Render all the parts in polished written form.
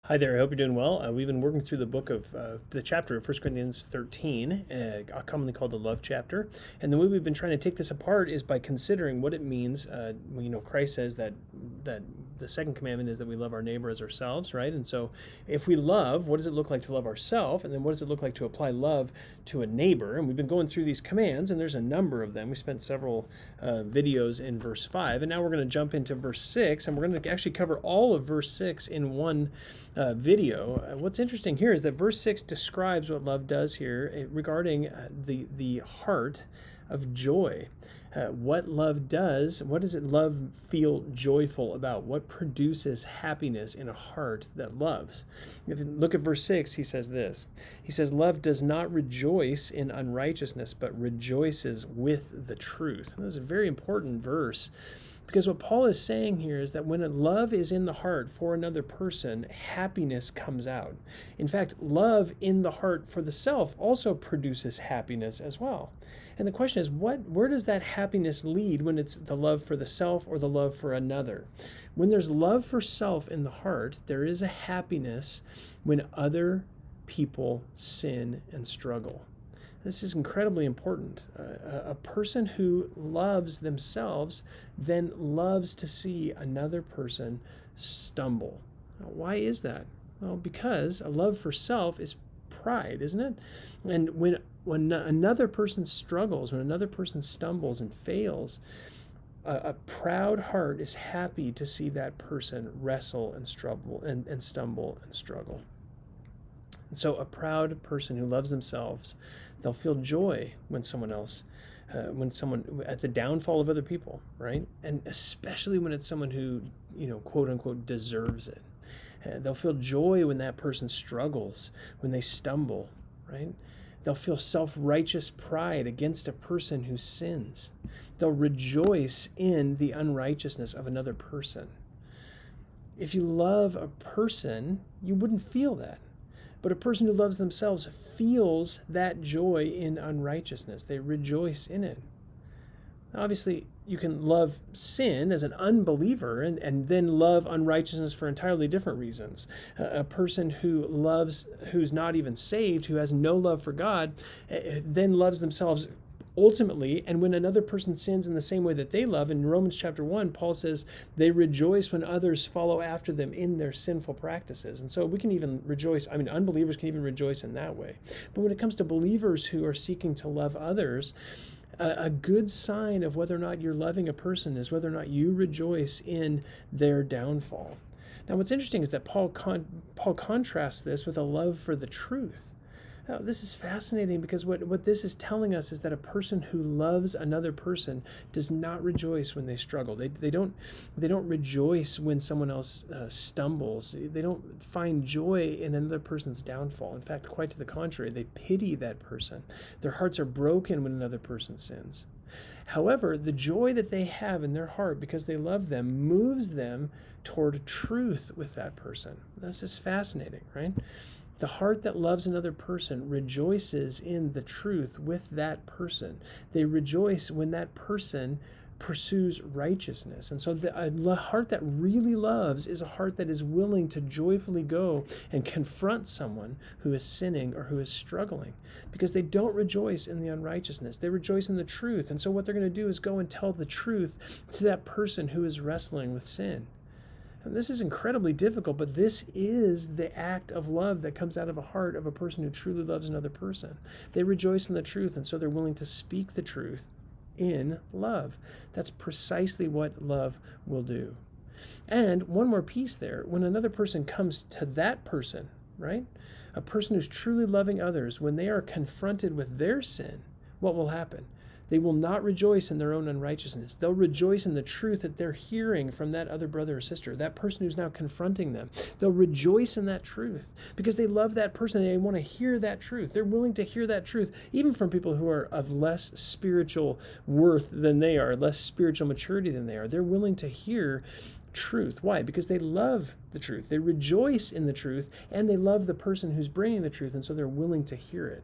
Hi there, I hope you're doing well. We've been working through the book of the chapter of 1 Corinthians 13, commonly called the love chapter. And the way we've been trying to take this apart is by considering what it means. Christ says that the second commandment is that we love our neighbor as ourselves, right? And so if we love, what does it look like to love ourselves? And then what does it look like to apply love to a neighbor? And we've been going through these commands, and there's a number of them. We spent several videos in verse 5, and now we're going to jump into verse 6, and we're going to actually cover all of verse 6 in one video. What's interesting here is that verse 6 describes what love does here regarding the heart of joy. What love does, what does it love feel joyful about? What produces happiness in a heart that loves? If you look at verse 6, he says this. He says, love does not rejoice in unrighteousness, but rejoices with the truth. And this is a very important verse, because what Paul is saying here is that when love is in the heart for another person, happiness comes out. In fact, love in the heart for the self also produces happiness as well. And the question is, where does that happiness lead when it's the love for the self or the love for another? When there's love for self in the heart, there is a happiness when other people sin and struggle. This is incredibly important. A person who loves themselves then loves to see another person stumble. Now, why is that? Well, because a love for self is pride, isn't it? And when another person struggles, when another person stumbles and fails, a proud heart is happy to see that person wrestle and struggle and stumble and struggle. And so a proud person who loves themselves, they'll feel joy when someone at the downfall of other people, right? And especially when it's someone who, quote unquote, deserves it. They'll feel joy when that person struggles, when they stumble, right? They'll feel self-righteous pride against a person who sins. They'll rejoice in the unrighteousness of another person. If you love a person, you wouldn't feel that. But a person who loves themselves feels that joy in unrighteousness. They rejoice in it. Now, obviously, you can love sin as an unbeliever and then love unrighteousness for entirely different reasons. A person who's not even saved, who has no love for God, then loves themselves ultimately, and when another person sins in the same way that they love, in Romans chapter 1, Paul says they rejoice when others follow after them in their sinful practices. And so we can even rejoice, unbelievers can even rejoice in that way. But when it comes to believers who are seeking to love others, a good sign of whether or not you're loving a person is whether or not you rejoice in their downfall. Now, what's interesting is that Paul contrasts this with a love for the truth. Now, this is fascinating because what this is telling us is that a person who loves another person does not rejoice when they struggle. They don't rejoice when someone else stumbles. They don't find joy in another person's downfall. In fact, quite to the contrary, they pity that person. Their hearts are broken when another person sins. However, the joy that they have in their heart because they love them moves them toward truth with that person. This is fascinating, right? The heart that loves another person rejoices in the truth with that person. They rejoice when that person pursues righteousness. And so the heart that really loves is a heart that is willing to joyfully go and confront someone who is sinning or who is struggling, because they don't rejoice in the unrighteousness. They rejoice in the truth. And so what they're going to do is go and tell the truth to that person who is wrestling with sin. And this is incredibly difficult, but this is the act of love that comes out of a heart of a person who truly loves another person. They rejoice in the truth, and so they're willing to speak the truth in love. That's precisely what love will do. And one more piece there, when another person comes to that person, right? A person who's truly loving others, when they are confronted with their sin, what will happen? They will not rejoice in their own unrighteousness. They'll rejoice in the truth that they're hearing from that other brother or sister, that person who's now confronting them. They'll rejoice in that truth because they love that person. They want to hear that truth. They're willing to hear that truth, even from people who are of less spiritual worth than they are, less spiritual maturity than they are. They're willing to hear truth. Why? Because they love the truth. They rejoice in the truth, and they love the person who's bringing the truth, and so they're willing to hear it.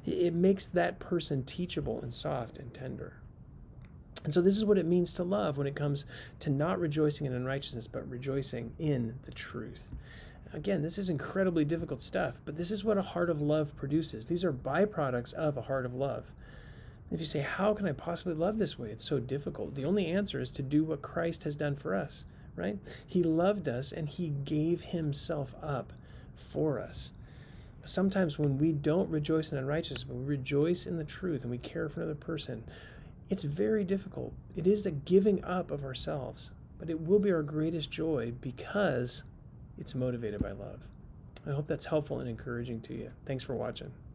It makes that person teachable and soft and tender. And so this is what it means to love when it comes to not rejoicing in unrighteousness, but rejoicing in the truth. Again, this is incredibly difficult stuff, but this is what a heart of love produces. These are byproducts of a heart of love. If you say, how can I possibly love this way? It's so difficult. The only answer is to do what Christ has done for us, right? He loved us and he gave himself up for us. Sometimes when we don't rejoice in unrighteousness, but we rejoice in the truth and we care for another person, it's very difficult. It is the giving up of ourselves, but it will be our greatest joy because it's motivated by love. I hope that's helpful and encouraging to you. Thanks for watching.